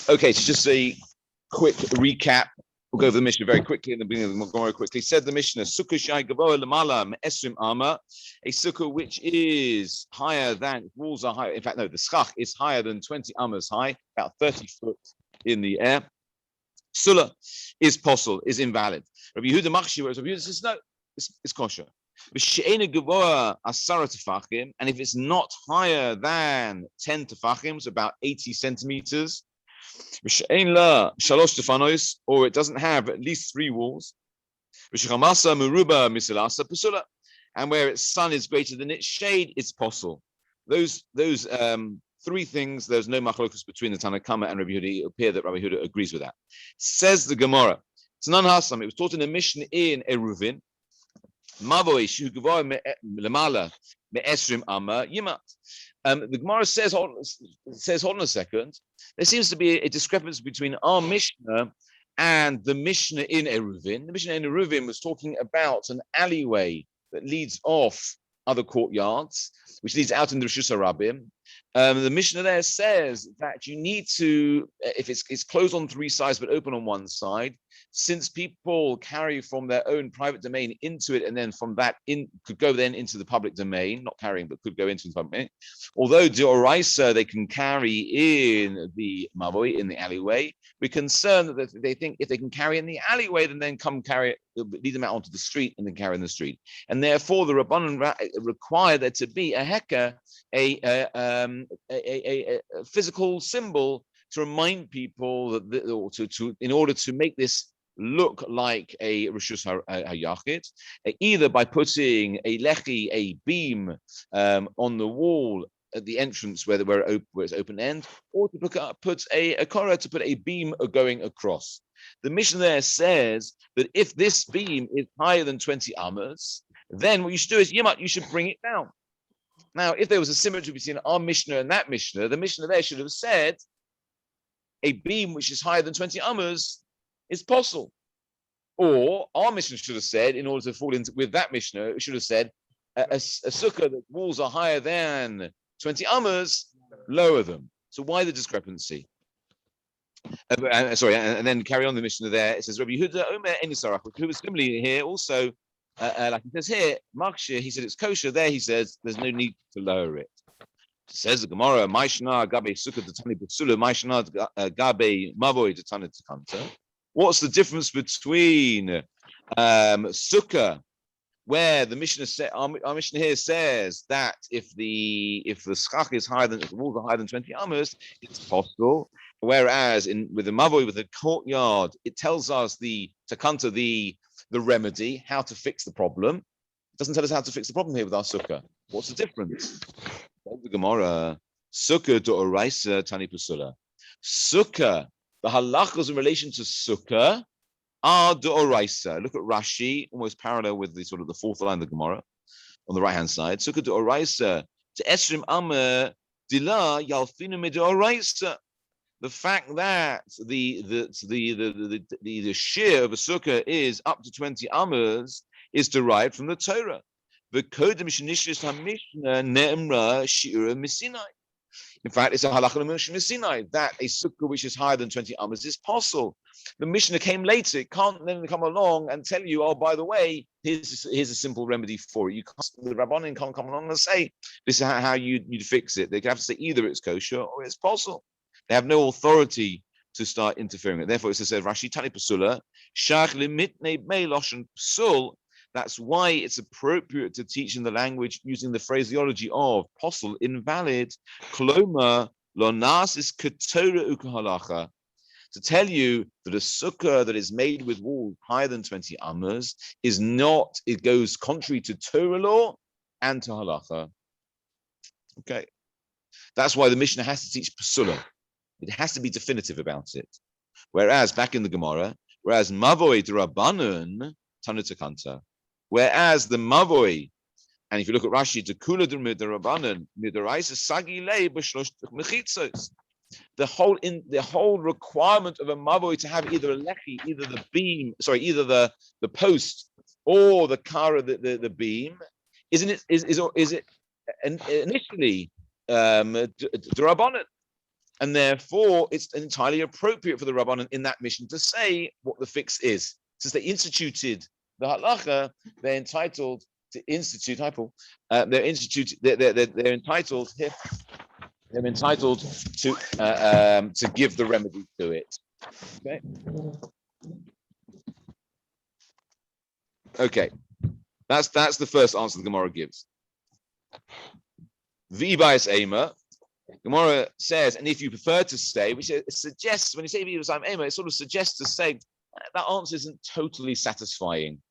Okay, so just a quick recap. We'll go over the Mishnah very quickly in the beginning of the Gemara quickly. Said the Mishnah, Sukkah Shai Gavoa Lamala Esrim Ama, a sukkah which is higher than, walls are higher. In fact, no, the schach is higher than 20 amas high, about 30 foot in the air. Sulah is possible, is invalid. Rabbi Yehuda Machshi, whereas Rabbi Yehuda says, no, it's kosher. And if it's not higher than 10 tefachim, so about 80 centimeters, or it doesn't have at least 3 walls, and where its sun is greater than its shade, it's possible. Those 3 things, there's no machlokus between the Tanakama and Rabbi Yehuda. It appears that Rabbi Yehuda agrees with that. Says the Gemara, it's non hasam. It was taught in a Mishnah in Eruvin. The Gemara says, hold on a second. There seems to be a discrepancy between our Mishnah and the Mishnah in Eruvin. The Mishnah in Eruvin was talking about an alleyway that leads off other courtyards, which leads out in the Rishus HaRabim. The Mishnah there says that you need to, if it's closed on 3 sides but open on 1 side, since people carry from their own private domain into it, and then from that could go then into the public domain, not carrying, but could go into the public domain. Although D'Oraisa, they can carry in the mavoi, in the alleyway, we're concerned that they think if they can carry in the alleyway, then come carry it, lead them out onto the street and then carry in the street. And therefore, the Rabbanan require there to be a heka, a physical symbol to remind people that in order to make this look like a Rishus HaYachid, either by putting a lechi, a beam, on the wall at the entrance where it's open end, or to put a korah, to put a beam going across. The Mishnah there says that if this beam is higher than 20 amas, then what you should do is you should bring it down. Now, if there was a symmetry between our Mishnah and that Mishnah, the Mishnah there should have said a beam which is higher than 20 amas is possible. Or our Mishnah should have said, in order to fall into with that Mishnah, it should have said a sukkah that walls are higher than 20 amas, lower them. So why the discrepancy? And then carry on the Mishnah there. It says Rabbi Yehuda Omer Enisarach, who was similarly here also, like he says here, Makshir, he said it's kosher. There he says there's no need to lower it. Says the Gemara, Maishna Gabe Sukkah Tani B'Sula, Maishna Gabe Mavoi Tani Takanta. What's the difference between Sukkah, where the Mishnah our Mishnah here says that if the schach is higher than, if the walls are higher than 20 amas, it's possible. Whereas with the Mavoi, with the courtyard, it tells us the Takanta, the remedy, how to fix the problem. It doesn't tell us how to fix the problem here with our Sukkah. What's the difference? The Gemara, Sukkah D'Oraisa Tani Pusula. Sukkah, the halachos in relation to Sukkah are D'Oraisa. Look at Rashi, almost parallel with the sort of the 4th line of the Gemara on the right hand side. Sukkah D'Oraisa to Esrim Amma Dila Yalfinu D'Oraisa. The fact that the shear of a sukkah is up to 20 amas is derived from the Torah. The Kodem Shenishris HaMishnah Ne'emra Shi'ura Misinai. In fact, it's a halakha Mishnah Sinai that a sukkah which is higher than 20 amas is possible. The Mishnah came later; it can't then come along and tell you, oh, by the way, here's a simple remedy for it. The Rabbanim can't come along and say this is how you'd fix it. They have to say either it's kosher or it's possible. They have no authority to start interfering with it. Therefore, it says Rashi Tani Pasula Shach Limitne Meiloshen Psul. That's why it's appropriate to teach in the language using the phraseology of possible, invalid, kloma, lonas is ketora ukahalacha, to tell you that a sukkah that is made with walls higher than 20 amas is not, it goes contrary to Torah law and to halacha. Okay. That's why the Mishnah has to teach pasula. It has to be definitive about it. Whereas back in the Gemara, mavoi d'Rabbanan tanutakanta. Whereas the mavoi, and if you look at Rashi, Tekula d'Rabbanan midaraisa sagi lei b'shlosh mechitzos. The whole requirement of a mavoi to have either a lechi, either the beam, either the post or the kara, the beam, is it initially d'Rabbanan. And therefore, it's entirely appropriate for the Rabbanan in that mission to say what the fix is. Since they instituted the halacha, they're entitled to institute. They're entitled. They're entitled to give the remedy to it. Okay. Okay. That's the first answer the Gemara gives. V'bayis ema. Gemara says, and if you prefer to say, which it suggests when you say v'bayis ema, it sort of suggests to say that answer isn't totally satisfying,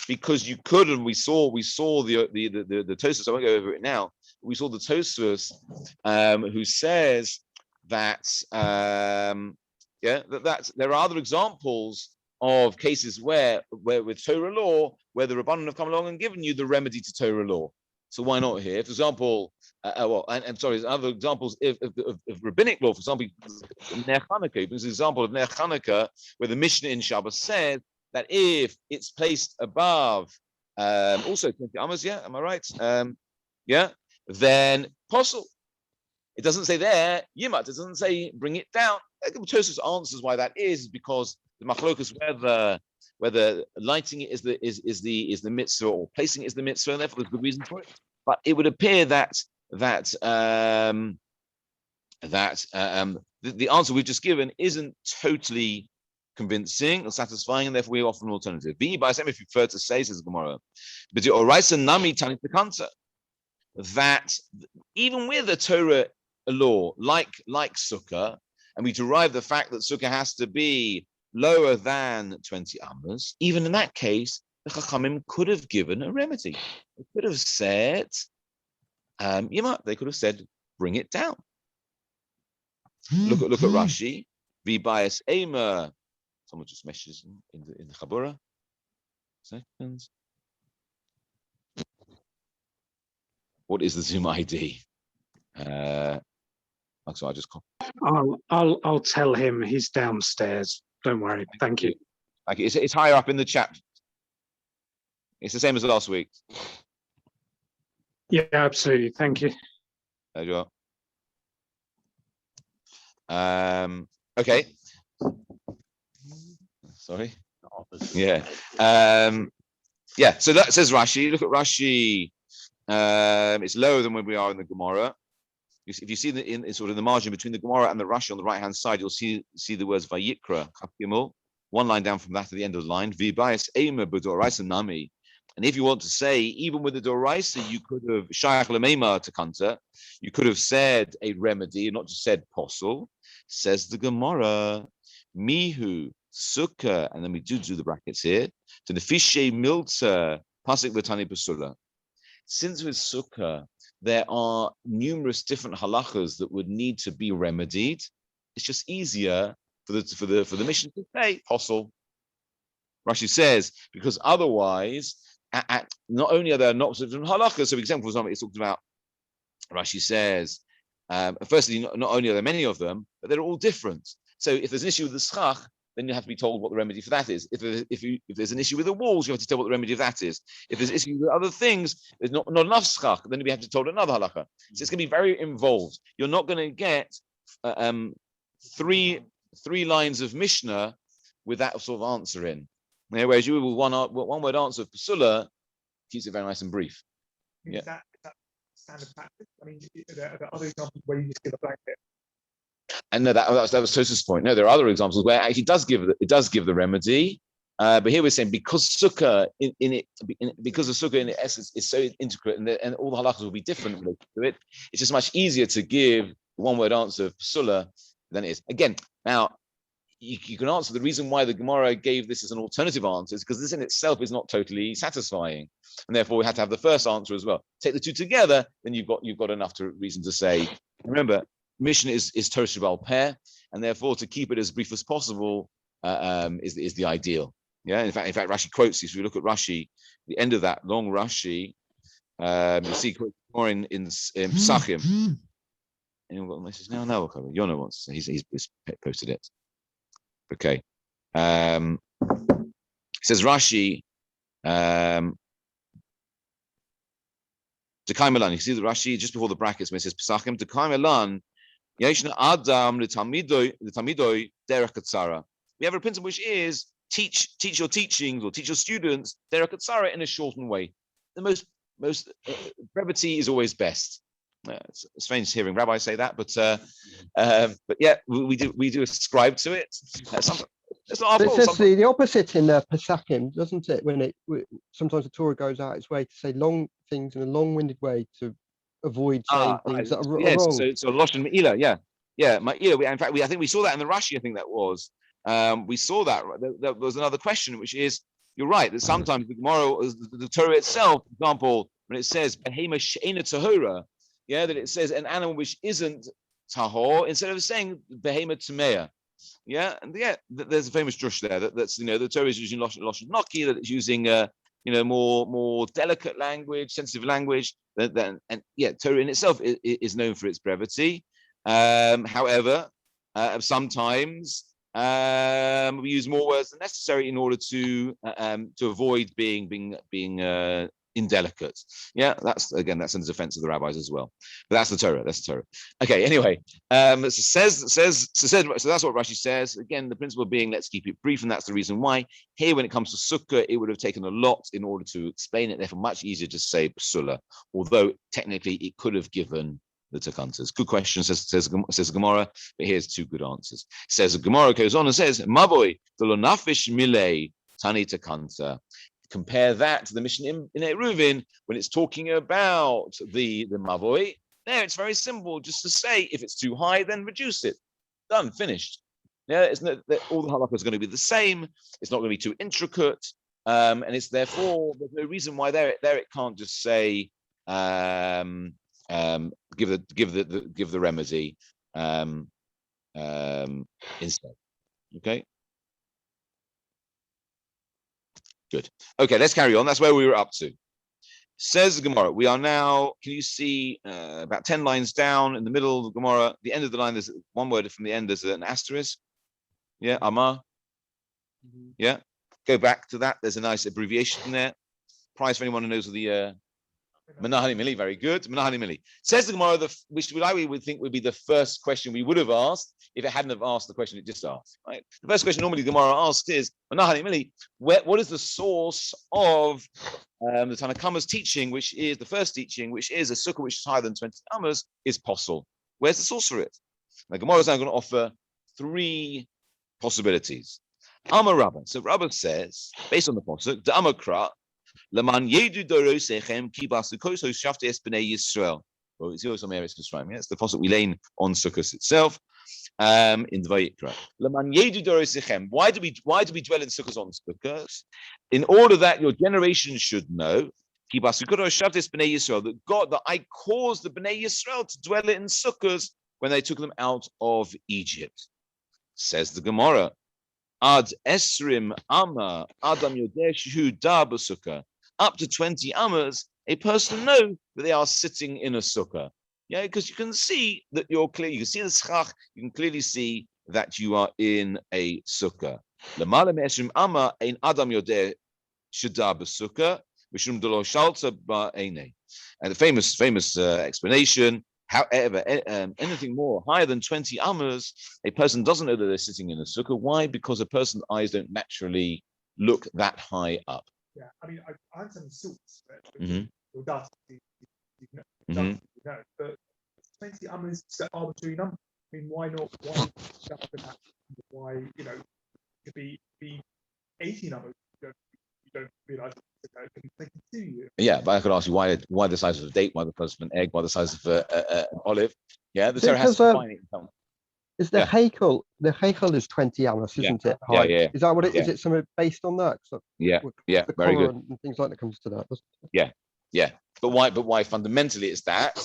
because you could, and we saw the Tosfos. I won't go over it now. We saw the Tosfos who says that that there are other examples of cases where with Torah law, where the Rabbanan have come along and given you the remedy to Torah law. So why not here? For example, other examples of rabbinic law. For example, Ner Chanukah. There's an example of Ner Chanukah where the Mishnah in Shabbos says that if it's placed above also 20 amas, am I right? Then possible. It doesn't say there yimat. It doesn't say bring it down. Tosfos answers why that is because the machlokas whether lighting it is the mitzvah or placing it is the mitzvah, and therefore there's good reason for it. But it would appear that the answer we've just given isn't totally convincing or satisfying, and therefore we offer an alternative. If you prefer to say, says Gemara, but the oraisa nami tani tekanta, that even with a Torah law like sukkah, and we derive the fact that sukkah has to be lower than 20 amas, even in that case, the Chachamim could have given a remedy. They could have said, they could have said, bring it down. Look at Rashi. V'bayis ema. Someone just meshes in the Chaburah. Seconds. What is the Zoom ID? So I just copy. I'll tell him he's downstairs. Don't worry. Thank you. Okay, it's higher up in the chat. It's the same as last week. Yeah, absolutely. Thank you. There you are. Okay. Sorry. Yeah. So that says Rashi. Look at Rashi. It's lower than where we are in the Gemara. If you see in sort of the margin between the Gemara and the Rashi on the right hand side, you'll see the words Vayikra, Kapimul, one line down from that to the end of the line. V'bayis ema b'doraisa nami. And if you want to say, even with the doraisa, you could have shayach lemema to kanta. You could have said a remedy, not just said posel. Says the Gemara, mihu sukkah, and then we do the brackets here. To the fishe milta pasik v'tani pasula. Since with sukkah there are numerous different halachas that would need to be remedied, it's just easier for the mission to say posel. Rashi says because otherwise, not only are there not different halachas. So, for example, it's talked about. Rashi says, firstly, not only are there many of them, but they're all different. So, if there's an issue with the schach, then you have to be told what the remedy for that is. If there's an issue with the walls, you have to tell what the remedy of that is. If there's issue with other things, there's not enough schach, then we have to tell another halacha. So it's going to be very involved. You're not going to get three lines of Mishnah with that sort of answer in. Whereas you with one word answer of Pasula keeps it very nice and brief. Is that standard practice? I mean, are there other examples where you just give a blanket? And no, that was Tosfos' point. No, there are other examples where actually it does give the remedy. But here we're saying because sukkah because the sukkah in its essence is so intricate and all the halachas will be different related to it, it's just much easier to give one word answer of Pasula than it is. Again, now you can answer the reason why the Gemara gave this as an alternative answer is because this in itself is not totally satisfying, and therefore we had to have the first answer as well. Take the two together, then you've got enough reason to say. Remember, mission is Torah Sheba'al Peh, and therefore to keep it as brief as possible is the ideal. Yeah. In fact, Rashi quotes this. If we look at Rashi, the end of that long Rashi, you see more in Pesachim. Anyone got the message now? No, okay. Yona wants to say he's posted it. Okay. It says Rashi, Dekai Milan. You see the Rashi just before the brackets where it says Pesachim, Dekai Milan, Yeshna Adam l'tamidoi derech katsara. We have a principle which is teach your teachings or teach your students derech katsara in a shortened way. The most brevity is always best. It's strange hearing rabbis say that, but yeah, we do ascribe to it. It's not our It fault. says the opposite in Pesachim, doesn't it? When sometimes the Torah goes out its way to say long things in a long-winded way to avoid saying things that are wrong. So Lashon Me'ila, yeah, Me'ila. In fact, I think we saw that in the Rashi. I think that was. We saw that. There was another question, which is, you're right, that sometimes the Gemara, the Torah itself, for example, when it says Behema She'ena Tahora, yeah, that it says an animal which isn't tahor, instead of saying Behema Tameya. Yeah, and yeah, there's a famous drush there that's the Torah is using Lashon Noki, that it's using more delicate language, sensitive language. And yeah, Torah in itself is known for its brevity. However, sometimes we use more words than necessary in order to avoid being indelicate. Yeah, that's in defense of the rabbis as well. But that's the Torah. Okay. Anyway, so that's what Rashi says. Again, the principle being let's keep it brief, and that's the reason why here, when it comes to sukkah, it would have taken a lot in order to explain it. Therefore, much easier to say psula, although technically it could have given the takantas. Good question, says Gemara, but here's two good answers. Says Gemara goes on and says, Mavoy nafish milei tani takanta. Compare that to the mission in Eruvin when it's talking about the mavoy. There, it's very simple, just to say if it's too high, then reduce it. Done, finished. Yeah, it's not that all the halakha is going to be the same. It's not going to be too intricate, and it's therefore there's no reason why there it can't just say give the remedy instead. Okay. Good. Okay, let's carry on. That's where we were up to. Says the Gemara. We are now, can you see about 10 lines down in the middle of the Gemara? The end of the line, there's one word from the end, there's an asterisk. Yeah, Amar. Yeah, go back to that. There's a nice abbreviation there. Prize for anyone who knows the Menahani Mili, very good. Menahani Mili. Says the Gemara, which we would think would be the first question we would have asked if it hadn't have asked the question it just asked. Right? The first question normally the Gemara asks is, Menahani Mili, what is the source of the Tanakhama's teaching, which is the first teaching, which is a sukkah which is higher than 20 amas, is possible. Where's the source for it? The Gemara is now going to offer three possibilities. Amar Rabbah. So Rabbah says, based on the pasuk, the Amakra, Laman Yedu Dorosechem Kibasukoso Shafte Espene Yisrael. Well, it's also Eretz Mitzrayim. It's the pasuk we lay on Sukkot itself. In the Vayikra. Laman Yedu Dorosechem. Why do we dwell in Sukkot on Sukkot? In order that your generation should know, Kibasukoso Shafte Espene Yisrael, that I caused the Bnei Yisrael to dwell in Sukkot when they took them out of Egypt. Says the Gemara. Ad esrim amma adam yodeh shehu da b'sukkah. Up to 20 amas, a person knows that they are sitting in a sukkah. Yeah, because you can see that you're clear. You can see the schach. You can clearly see that you are in a sukkah. L'mala me'esrim amma ein adam yodeh shehu da b'sukkah mishum delo shalta ba'einei. And the famous explanation. However, anything more higher than 20 amas, a person doesn't know that they're sitting in a sukkah. Why? Because a person's eyes don't naturally look that high up. Yeah, I mean, I understand the sorts, Mm-hmm. But 20 amas is an arbitrary number. I mean, why not? Why it could be 18 amas? You don't realize it can be 22. Yeah, but I could ask you why the size of a date, why the size of an egg, why the size of an olive. Yeah, the Torah has to define it. Is the Heikel? The Heikel is 20 amas, isn't it? Yeah, yeah. Is that what it is? Is it something based on that? Yeah, the very good. And things like that comes to that. Yeah. But why fundamentally it's that?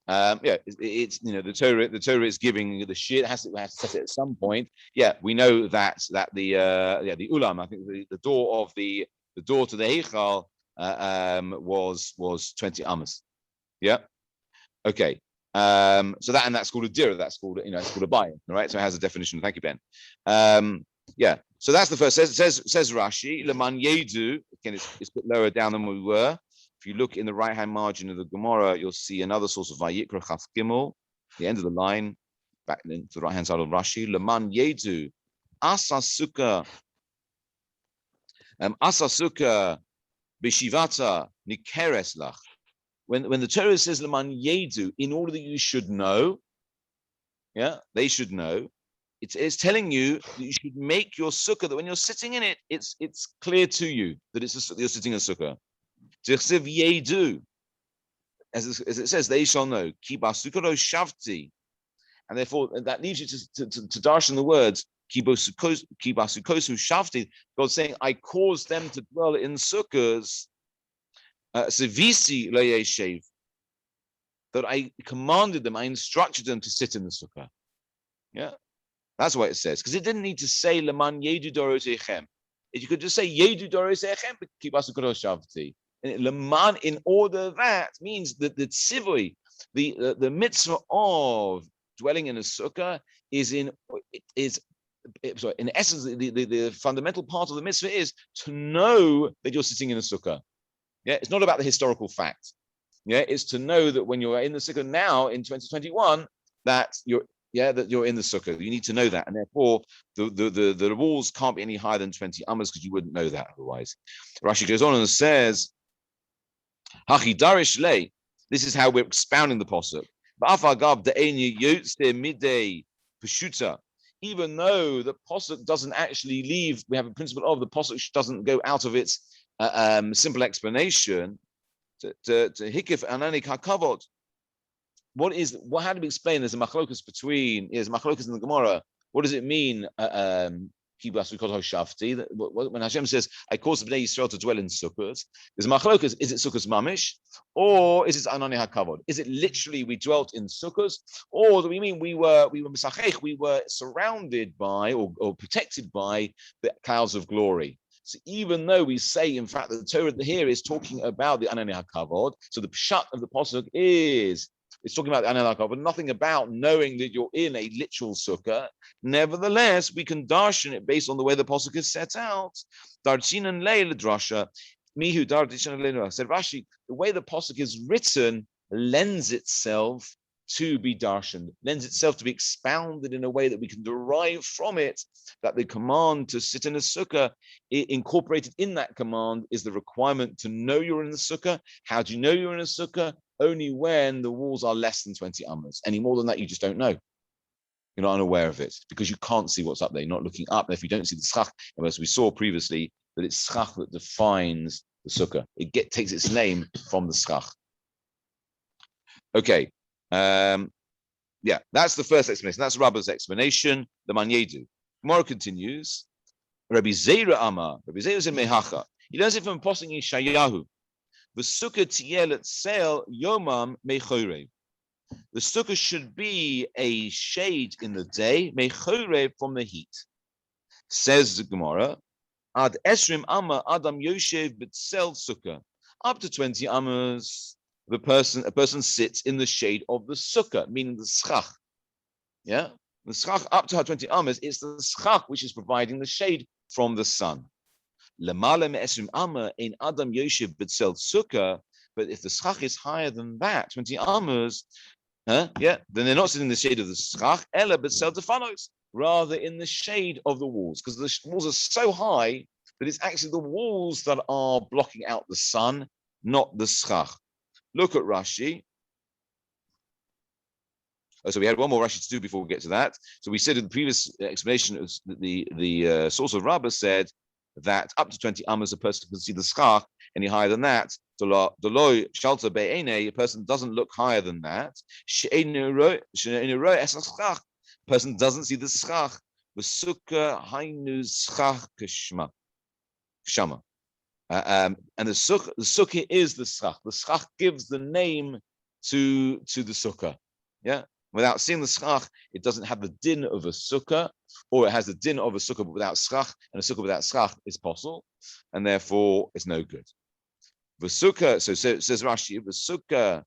It's the Torah is giving the shit. It has to set it at some point. Yeah, we know that the ulam. I think the door to the Heichal was 20 amas. Yeah. Okay. So that's called a dira. That's called it's called a buy-in. All right. So it has a definition. Thank you, Ben. Yeah. So that's the first. Says Rashi. Leman yedu. Again, it's a bit lower down than we were. If you look in the right-hand margin of the Gemara, you'll see another source of Vayikra Chaf Gimel, the end of the line. back to the right hand side of Rashi, Leman Yedu, Asa Sukkah, Bishivata Nikeres Lach. When the Torah says Leman Yedu, in order that you should know, they should know. It's telling you that you should make your sukkah, that when you're sitting in it, it's clear to you that you're sitting in a sukkah. Tirsiv Yedu, as it says, they shall know. Ki basukaro shavti, and therefore that leaves you to darshan the words Ki basukosu shavti. God saying, I caused them to dwell in sukkahs. Sevisi leyeshev, that I commanded them, I instructed them to sit in the sukkah. Yeah, that's what it says. Because it didn't need to say Leman Yedu Dorotechem. You could just say Yedu Dorotechem, but Ki basukaro shavti. Leman, in order, that means that the tzivui, the mitzvah of dwelling in a sukkah in essence, the fundamental part of the mitzvah is to know that you're sitting in a sukkah. Yeah, it's not about the historical fact. Yeah, it's to know that when you're in the sukkah now in 2021, that you're in the sukkah. You need to know that, and therefore the walls can't be any higher than 20 amas because you wouldn't know that otherwise. Rashi goes on and says, Hachi darish lei. This is how we're expounding the pasuk. Even though the pasuk doesn't actually leave, we have a principle of the pasuk doesn't go out of its simple explanation to hikif ananik hakavod. How do we explain? There's a machlokus in the Gemara. What does it mean? When Hashem says, I caused the Bnei Yisrael to dwell in sukkahs, there's a machlokus. Is it sukkahs mamish, or is it anani hakavod? Is it literally we dwelt in sukkahs, or do we mean we were misachech, we were surrounded by or protected by the clouds of glory? So even though we say, in fact, that the Torah here is talking about the anani hakavod, so the pshat of the pasuk is it's talking about the anani hakavod, but nothing about knowing that you're in a literal sukkah. Nevertheless, we can darshan it based on the way the pasuk is set out. Darchinan leil drasha, mihu darchinan leil. Said Rashi, the way the pasuk is written lends itself to be darshan, lends itself to be expounded in a way that we can derive from it that the command to sit in a sukkah, incorporated in that command, is the requirement to know you're in the sukkah. How do you know you're in a sukkah? Only when the walls are less than 20 amas. Any more than that, you just don't know. You're not unaware of it because you can't see what's up there. You're not looking up. And if you don't see the schach, as we saw previously, that it's schach that defines the sukkah. It takes its name from the schach. Okay. That's the first explanation. That's Rabba's explanation. The Manyedu. Gemara continues. Rabbi Zeira Amar. Rabbi Zeira said Mehacha. He learns it from Posting Yeshayahu. The sukkah tiyel etzel yomam mechore. The sukkah should be a shade in the day, mechore, from the heat. Says the Gemara, ad esrim amma adam yoshev b'tzel sukkah. Up to 20 amas, a person sits in the shade of the sukkah, meaning the schach. Yeah, the schach up to 20 amas, it's the schach which is providing the shade from the sun. Lemala me'esrim amma in adam yoshev b'tzel sukkah. But if the schach is higher than that, 20 amas, then they're not sitting in the shade of the schach, ella b'tzel tefanos, rather in the shade of the walls, because the walls are so high that it's actually the walls that are blocking out the sun, not the schach. Look at Rashi. So we had one more Rashi to do before we get to that. So we said in the previous explanation, the source of Rabbah said that up to 20 amas a person can see the schach. Any higher than that, a person doesn't look higher than that. A person doesn't see the schach. The sukkah hainu schach kishma. And the sukkah is the schach. The schach gives the name to the sukkah. Yeah. Without seeing the schach, it doesn't have the din of a sukkah, or it has the din of a sukkah but without schach, and a sukkah without schach is possible, and therefore it's no good. The sukkah, so says Rashi, the sukkah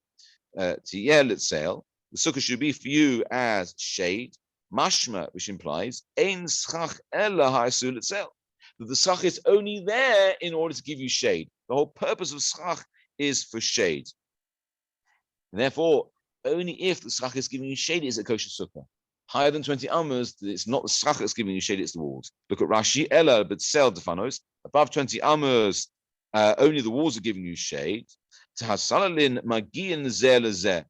tiyel etzel, the sukkah should be for you as shade, mashma, which implies ein schach ella ha'asul etzel, that the schach is only there in order to give you shade. The whole purpose of schach is for shade. And therefore, only if the schach is giving you shade is a kosher sukkah. higher than 20 amas, it's not the schach that's giving you shade, it's the walls. Look at Rashi, Ella, but sell defanos, above 20 amas, only the walls are giving you shade. Tahasalalin magian zeh.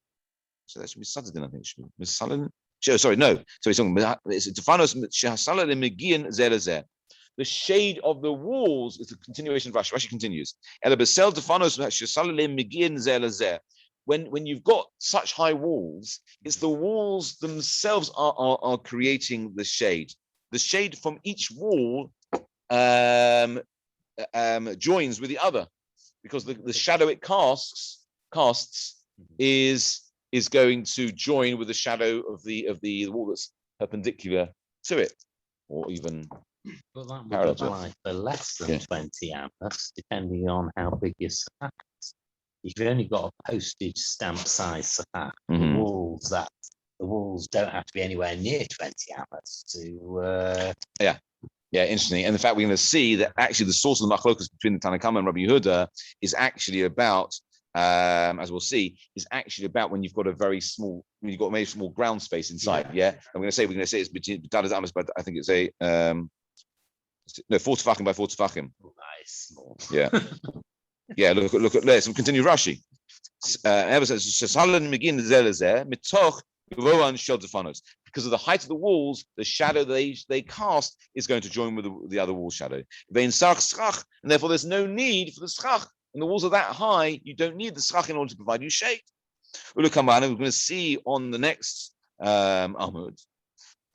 So that should be Saturday, I think. Should be Misalin. Sorry, no. So he's talking about it's defanos shahasalalin magian zeh. The shade of the walls is a continuation of Rashi. Rashi continues. Ella besel defanos shahasalalin magian zeh. When you've got such high walls, it's the walls themselves are creating the shade. The shade from each wall joins with the other, because the shadow it casts is going to join with the shadow of the wall that's perpendicular to it, or even. But that would parallel to it. apply for less than Yeah. 20 amps, depending on how big your sack is. If you've only got a postage stamp size sack, Mhm. the walls don't have to be anywhere near 20 amps to. Yeah, interesting. And in fact, we're going to see that actually the source of the machlokas between the Tanna Kama and Rabbi Yehuda is actually about, as we'll see, is actually about when you've got a very small ground space inside. Yeah, and we're going to say it's between Dadas Amos, but I think it's a 4 tefachim by 4 tefachim. Nice. Yeah, yeah. Look at let's continue Rashi. Ever says because of the height of the walls, the shadow they cast is going to join with the other wall shadow. And therefore, there's no need for the schach. When the walls are that high, you don't need the schach in order to provide you shade. We're going to see on the next Amud.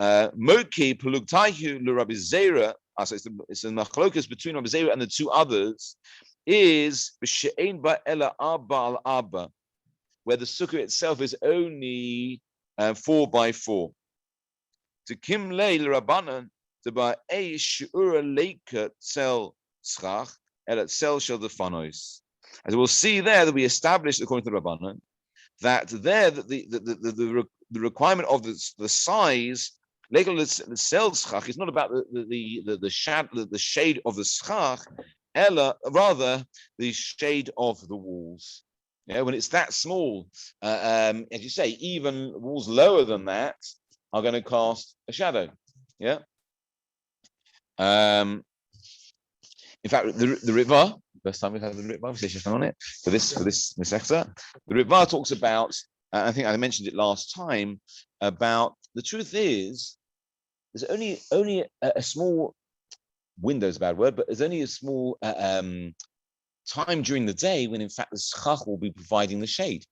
Moki Pelugtaihu Rabbi Zera. So it's the machlokas between Rabbi Zera and the two others. Is b'she'ein ba'ela abba al abba, where the sukkah itself is only 4 by 4. To kim leil rabbanan to ba'ei shi'ura leika tzel schach el tzel shel defanois. As we'll see there, that we established according to the rabbanan that there that the requirement of the size leika tzel schach is not about the shade of the schach. Ella, rather the shade of the walls. Yeah, when it's that small, as you say, even walls lower than that are going to cast a shadow. Yeah. In fact, the Riva, first time we've had the Riva on it for this Masechta. The Riva talks about. I think I mentioned it last time about the truth is there's only a small. Window is a bad word, but there's only a small time during the day when, in fact, the schach will be providing the shade.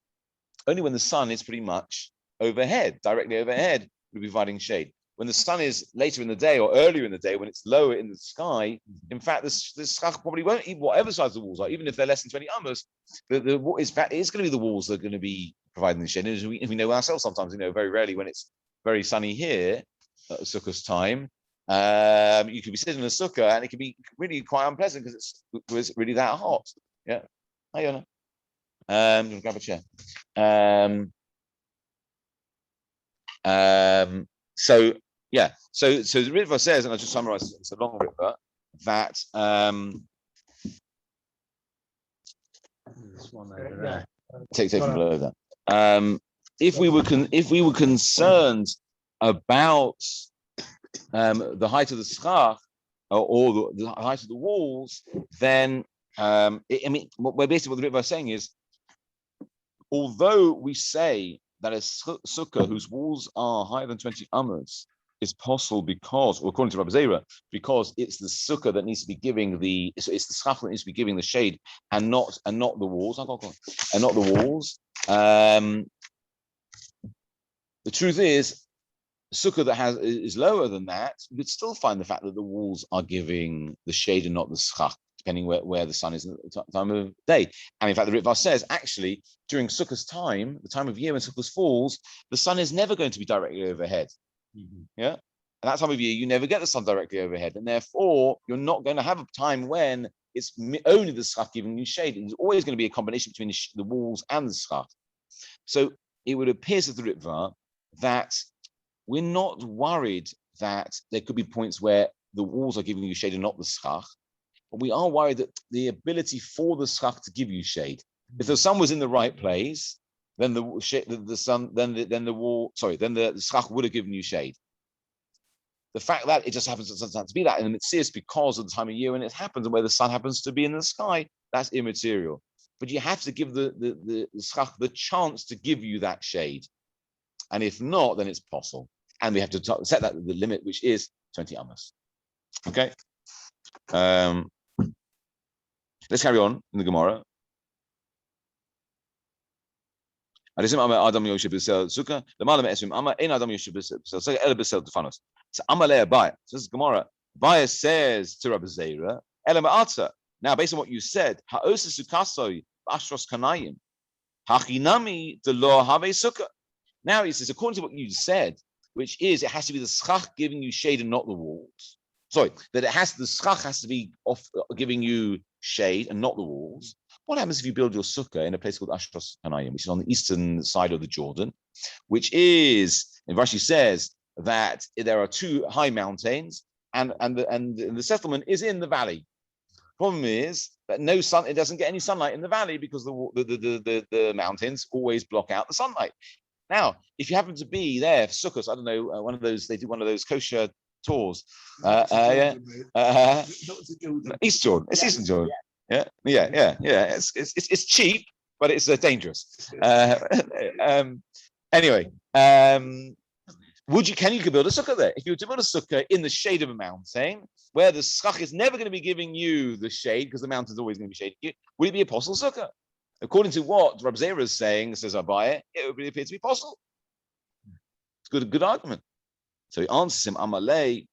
Only when the sun is pretty much overhead, directly overhead, will be providing shade. When the sun is later in the day or earlier in the day, when it's lower in the sky, in fact, the schach probably won't, whatever size the walls are, even if they're less than 20 amos, it's going to be the walls that are going to be providing the shade. And as we know ourselves sometimes, very rarely when it's very sunny here at Sukkot's time, you could be sitting in a sukkah and it could be really quite unpleasant because it's really that hot. Yeah. Hi, Yona. Grab a chair. So the Ritva says, and I'll just summarize, it's a long Ritva, that There's one over there. take from below that. If we were concerned about the height of the schach or the height of the walls, then what the Ritva is saying is, although we say that a sukkah whose walls are higher than 20 amos is possible because, or according to Rabbi Zera, because it's the sukkah that needs to be giving it's the schach that needs to be giving the shade and not the walls, and not the walls. The truth is, sukkah that is lower than that, you could still find the fact that the walls are giving the shade and not the schach, depending where the sun is at the time of day. And in fact, the Ritva says, actually, during Sukkah's time, the time of year when Sukkah falls, the sun is never going to be directly overhead. Mm-hmm. Yeah. And that time of year, you never get the sun directly overhead. And therefore, you're not going to have a time when it's only the schach giving you shade. There's always going to be a combination between the walls and the schach. So it would appear to the Ritva that we're not worried that there could be points where the walls are giving you shade and not the schach, but we are worried that the ability for the schach to give you shade, if the sun was in the right place, then the sun, then the wall, sorry, then the schach would have given you shade. The fact that it just happens to be that, and it's because of the time of year when it happens and where the sun happens to be in the sky, that's immaterial. But you have to give the schach the chance to give you that shade. And if not, then it's possible. And we have to set that the limit, which is 20 amos. Okay. Let's carry on in the Gemara. So Amalei Abaya. So this is Gemara. Abaya says to Rabbi Zera, now based on what you said, now he says, according to what you said, which is it has to be the schach giving you shade and not the walls. Sorry, that the schach has to be giving you shade and not the walls. What happens if you build your sukkah in a place called Ashros Kanayim, which is on the eastern side of the Jordan, which is, and Rashi says that there are two high mountains, and the settlement is in the valley. Problem is that no sun, it doesn't get any sunlight in the valley because the mountains always block out the sunlight. Now, if you happen to be there for sukkahs, I don't know, they do one of those kosher tours. East Jordan, it's Eastern Jordan. Yeah. It's cheap, but it's dangerous. Anyway, can you build a sukkah there? If you were to build a sukkah in the shade of a mountain, where the schach is never going to be giving you the shade because the mountain's always going to be shading you, would it be a possible sukkah? According to what Rabbi Zera is saying, says Abaya, it would appear to be possible. It's a good argument. So he answers him, Amalei,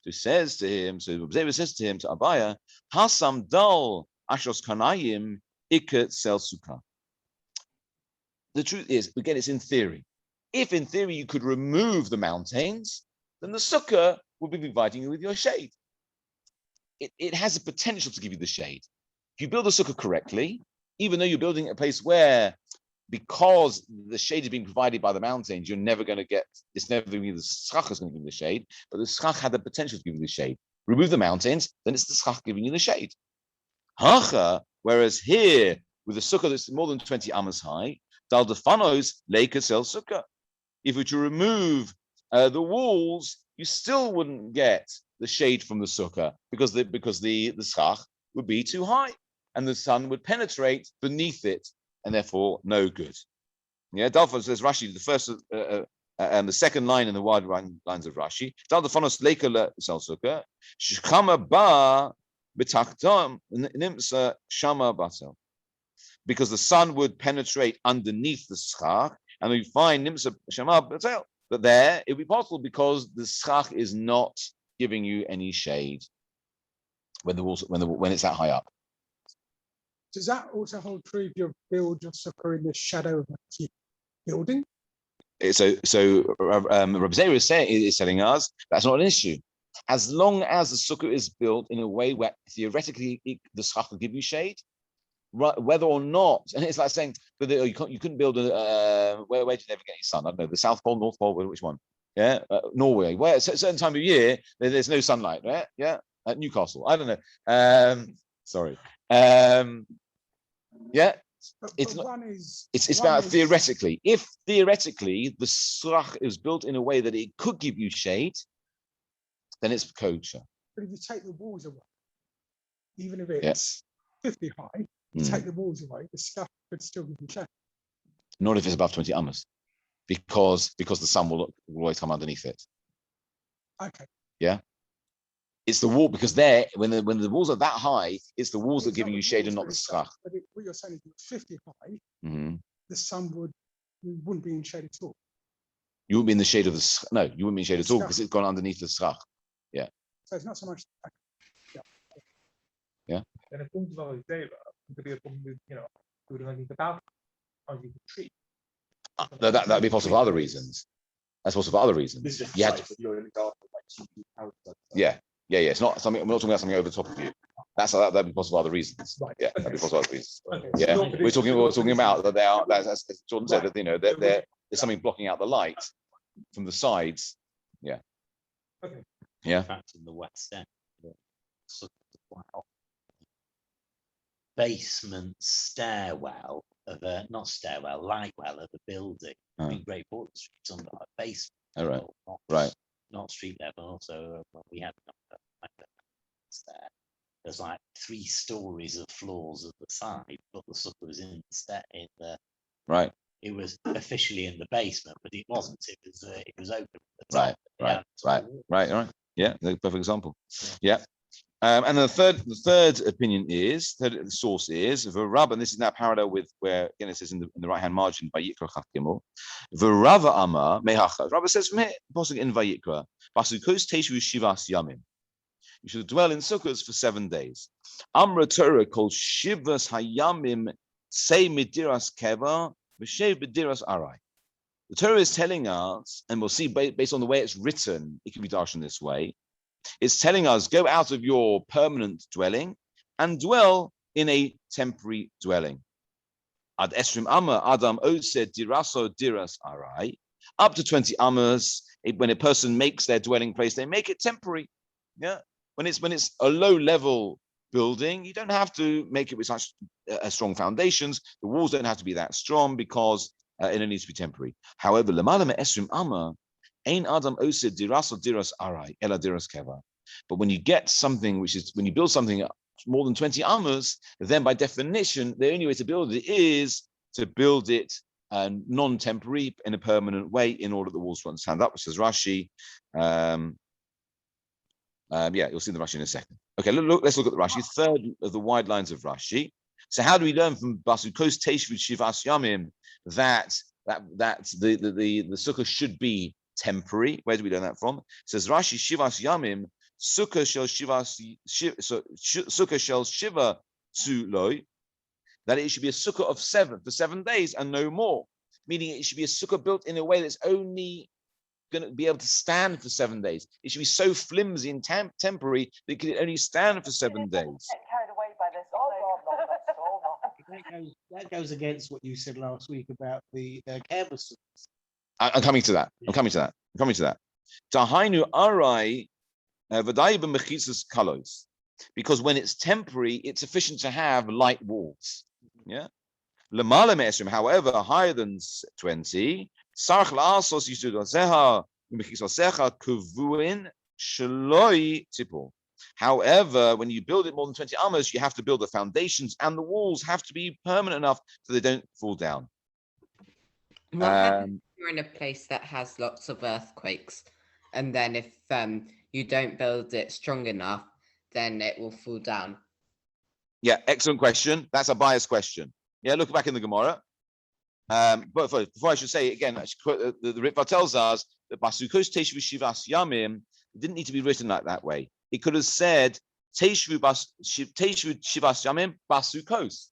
who says to him, so Rabbi Zera says to him, to Abaya, Hasam dal ashos kanayim ikat sel sukkah. The truth is, again, it's in theory. If in theory you could remove the mountains, then the sukkah would be providing you with your shade. It has the potential to give you the shade. If you build a sukkah correctly, even though you're building a place where, because the shade is being provided by the mountains, you're never going to get, it's never going to be the schach is going to give you the shade, but the schach had the potential to give you the shade. Remove the mountains, then it's the schach giving you the shade. Hacha, whereas here, with a sukkah that's more than 20 amas high, dal defanos leika sel sukkah. If we were to remove the walls, you still wouldn't get the shade from the sukkah because the schach would be too high and the sun would penetrate beneath it and therefore no good. Yeah, Dalfa says Rashi, the first and the second line in the wide lines of Rashi, Dal defanos leika sel sukkah, shkama ba b'taktam nimsa shama batel. Because the sun would penetrate underneath the schach, and we find nimsa shama batel. But there, it would be possible because the schach is not giving you any shade when it's that high up. Does that also hold true if you build your sukkah in the shadow of a key building? So Rabbi Zera is telling us that's not an issue. As long as the sukkah is built in a way where theoretically the schach will give you shade, whether or not, and it's like saying that you couldn't build where do you never get any sun? I don't know, the South Pole, North Pole, which one? Yeah, Norway. Where at a certain time of year there's no sunlight, right? Yeah, at Newcastle. I don't know. Sorry. Yeah. It's about theoretically. If theoretically the schach is built in a way that it could give you shade, then it's kosher. But if you take the walls away, even if it's 50 high, you take the walls away, the schach could still give you shade. Not if it's above 20 amas, because the sun will always come underneath it. Okay. Yeah. It's the wall, because there, when the walls are that high, it's the walls that are giving you shade and not the schach. But what you're saying is, if it's 50 high, the sun wouldn't be in shade at all. You wouldn't be in the shade of the schach. No, you wouldn't be in shade at all because it's gone underneath the schach. Yeah. So it's not so much. Yeah. Then a point of Zera could be a problem with building underneath the balcony, underneath the tree. No, that'd be possible for other reasons. That's possible for other reasons. Yeah. It's not something. I'm not talking about something over the top of you. That'd be possible for other reasons. Right. Yeah, that'd be possible for other reasons. Okay. Yeah, we're talking about that they are. As Jordan said, that there's something blocking out the light from the sides. Yeah. Okay. Yeah. In fact, in the West End, the basement stairwell of a not stairwell, light well of a building Oh. in Great Portland Street, it's on the basement. All right. level, not, Right. Not street level. So we have there. There's like 3 stories of floors at the side, but the sucker was in the Right. it was officially in the basement, but it wasn't. It was open at the Right. top. Right. Yeah, Right. All right. Yeah. The perfect example. Yeah. And the third opinion is, third source is V'Rava, and this is now parallel with where again it says in the right hand margin by Yikra Chaf Gimel. V'Rava Amar Mehacha. Rava says from here, possibly in Vayikra, Basukos Teshu Shivas Yamim. You should dwell in sukkahs for 7 days. Amra Torah called Shivas Hayamim Say Midiras Keva V'Shev Midiras Arai. The Torah is telling us, and we'll see based on the way it's written, it can be darshan this way. It's telling us, go out of your permanent dwelling and dwell in a temporary dwelling. Ad esrim amma adam osed diraso diras arai. Up to 20 ammas, when a person makes their dwelling place, they make it temporary. Yeah. When it's a low level building, you don't have to make it with such strong foundations. The walls don't have to be that strong because it only needs to be temporary. However, lemala me esrim amma. Ein adam osed diras diras arai ela diras keva. But when you get something, which is when you build something more than 20 amas, then by definition, the only way to build it is to build it non-temporary in a permanent way in order that the walls won't stand up, which says Rashi. Yeah, you'll see the Rashi in a second. Okay, let's look at the Rashi. Third of the wide lines of Rashi. So how do we learn from Basukos Teshvut Shivas Yamim that the sukkah should be temporary? Where do we learn that from? It says Rashi Shivas Yamim Sukkah shel shiva to loy, that it should be a sukkah of 7 for 7 days and no more. Meaning it should be a sukkah built in a way that's only going to be able to stand for 7 days. It should be so flimsy and temporary that it can only stand for 7 days. Carried away by this. That goes against what you said last week about the canvas. I'm coming to that. Tahainu arai. Because when it's temporary, it's sufficient to have light walls. Yeah. However, higher than 20, however, when you build it more than 20 amas, you have to build the foundations and the walls have to be permanent enough so they don't fall down. What happens if you're in a place that has lots of earthquakes, and then if you don't build it strong enough, then it will fall down? Yeah, excellent question. That's a biased question. Yeah, look back in the Gemara. But before I should say it again, the Ritva tells us that Basukos Teshvu Shivas Yamim didn't need to be written like that way. It could have said Teshvu Shivas Yamim Basukos.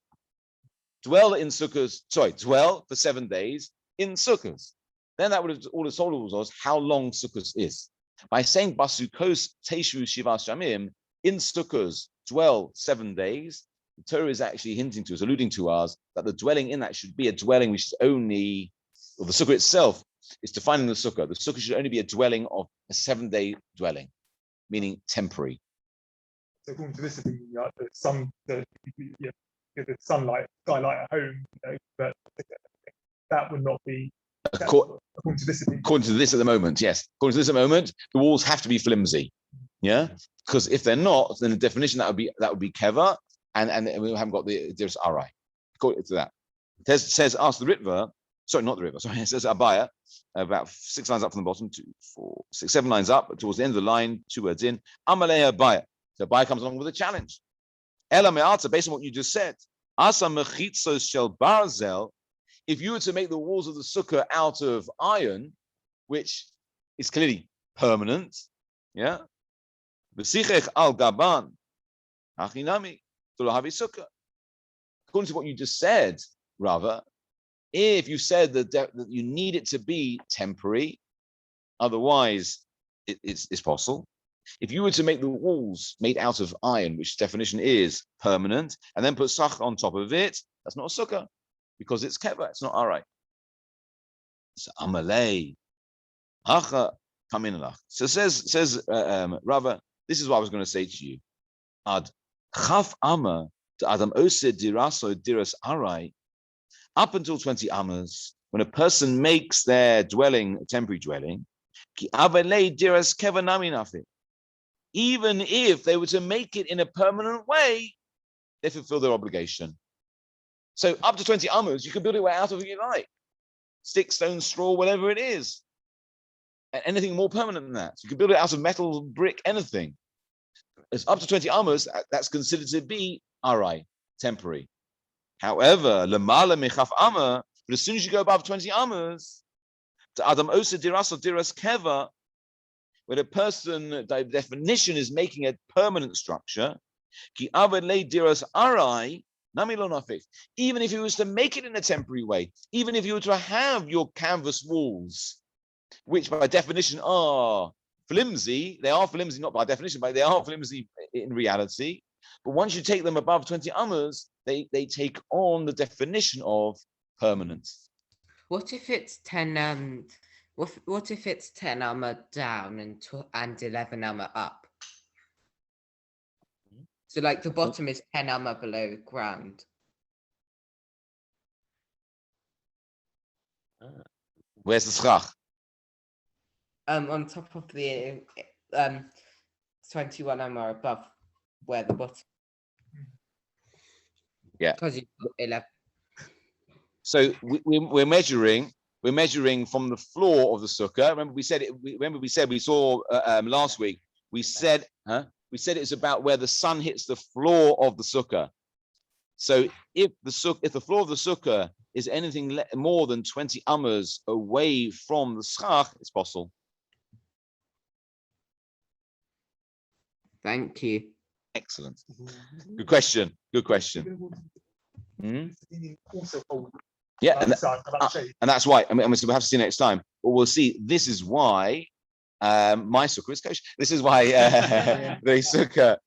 Dwell in sukkahs. Dwell for 7 days in sukkahs. Then that would have all it told us how long sukkahs is. By saying Basukos Teshu Shivas Yamim, in sukkahs dwell 7 days, the Torah is actually hinting to us, alluding to us, that the dwelling in that should be a dwelling which is only, or the sukkah itself is defining the sukkah. The sukkah should only be a dwelling of a 7-day dwelling, meaning temporary. So according to this opinion, the sunlight, skylight at home, but that would not be. According to this opinion. According to this at the moment, yes. According to this at the moment, the walls have to be flimsy. Yeah, because if they're not, then the definition that would be keva, and we haven't got there's arai. According to that, it says ask the Ritva. Sorry, not the Ritva. Sorry, it says Abaya about 6 lines up from the bottom, 2, 4, 6, 7 lines up towards the end of the line. 2 words in. Amalei Abaya. So Abaya comes along with a challenge. Ela me'ata, based on what you just said. Asa mechitzos shel barzel. If you were to make the walls of the sukkah out of iron, which is clearly permanent, yeah, v'sichech al gaban, achinami tulahavi sukkah. According to what you just said, rather, if you said that you need it to be temporary, otherwise it's possible. If you were to make the walls made out of iron, which definition is permanent, and then put sach on top of it, that's not a sukkah. Because it's keva, it's not alright. It's amalei. Hacha kaminalach. So says Rava, this is what I was going to say to you. Ad chaf ama to adam osed diraso diras arai Up until 20 amas, when a person makes their dwelling a temporary dwelling, even if they were to make it in a permanent way, they fulfill their obligation. So up to 20 amas, you can build it out of what you like. Stick, stone, straw, whatever it is. And anything more permanent than that. So you can build it out of metal, brick, anything. It's up to 20 amas, that's considered to be arai, temporary. However, lemala mechaf amma, but as soon as you go above 20 amas, to adam osa diras or diras keva, where the person, the definition is making a permanent structure, ki avad le diras arai, even if he was to make it in a temporary way, even if you were to have your canvas walls, which by definition are flimsy, they are flimsy not by definition, but they are flimsy in reality. But once you take them above 20 amas, they take on the definition of permanence. What if it's 10 what if it's 10 amma down and 11 amma up? So like the bottom is 10 amma below ground. Where's the schach? On top of the 21 amma above where the bottom. Yeah. Because you've got 11. So we're measuring from the floor of the sukkah. Remember we said we saw last week. We said it's about where the sun hits the floor of the sukkah. So if the floor of the sukkah is anything more than 20 amas away from the schach, it's possible. Thank you. Excellent. Good question. Also hold Yeah, and shade. that's why. I mean, we'll have to see next time. But we'll see. This is why my sukkah is kosher. This is why the sukkah.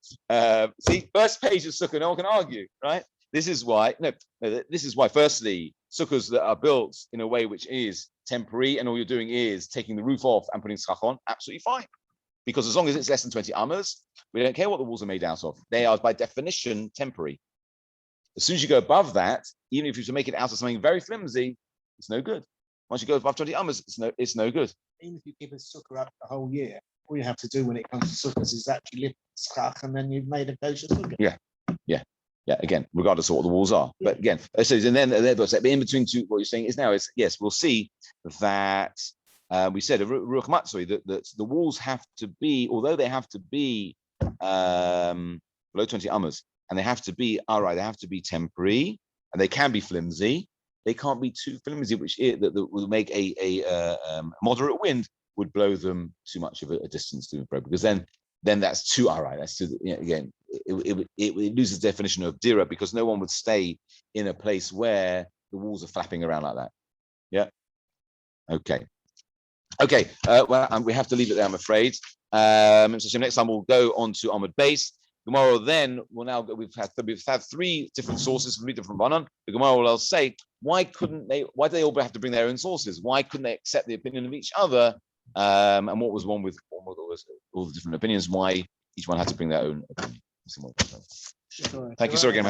See, first page of sukkah, no one can argue, right? This is why. No, this is why. Firstly, sukkahs that are built in a way which is temporary, and all you're doing is taking the roof off and putting schach on, absolutely fine. Because as long as it's less than 20 amas, we don't care what the walls are made out of. They are by definition temporary. As soon as you go above that, even if you were to make it out of something very flimsy, it's no good. Once you go above 20 amas, it's no good. Even if you keep a sukkah up the whole year, all you have to do when it comes to sukkahs is actually lift the schach, and then you've made a kosher sukkah. Yeah. Again, regardless of what the walls are. But again, so and then in between two, what you're saying is now is yes, we'll see that we said Ruach Matsui that the walls have to be, although they have to be below 20 amas, and they have to be they have to be temporary, and they can be flimsy. They can't be too flimsy, which that will make a moderate wind would blow them too much of a distance to improve, because then that's too That's too, again, it loses the definition of dira, because no one would stay in a place where the walls are flapping around like that. Yeah. Okay. Well, we have to leave it there, I'm afraid. So next time we'll go on to Ahmed Base. Tomorrow, then we've had three different sources from 3 different Banan. The Gemara will say, why do they all have to bring their own sources? Why couldn't they accept the opinion of each other? And what was one with all the different opinions? Why each one had to bring their own opinion? Thank you, sorry again.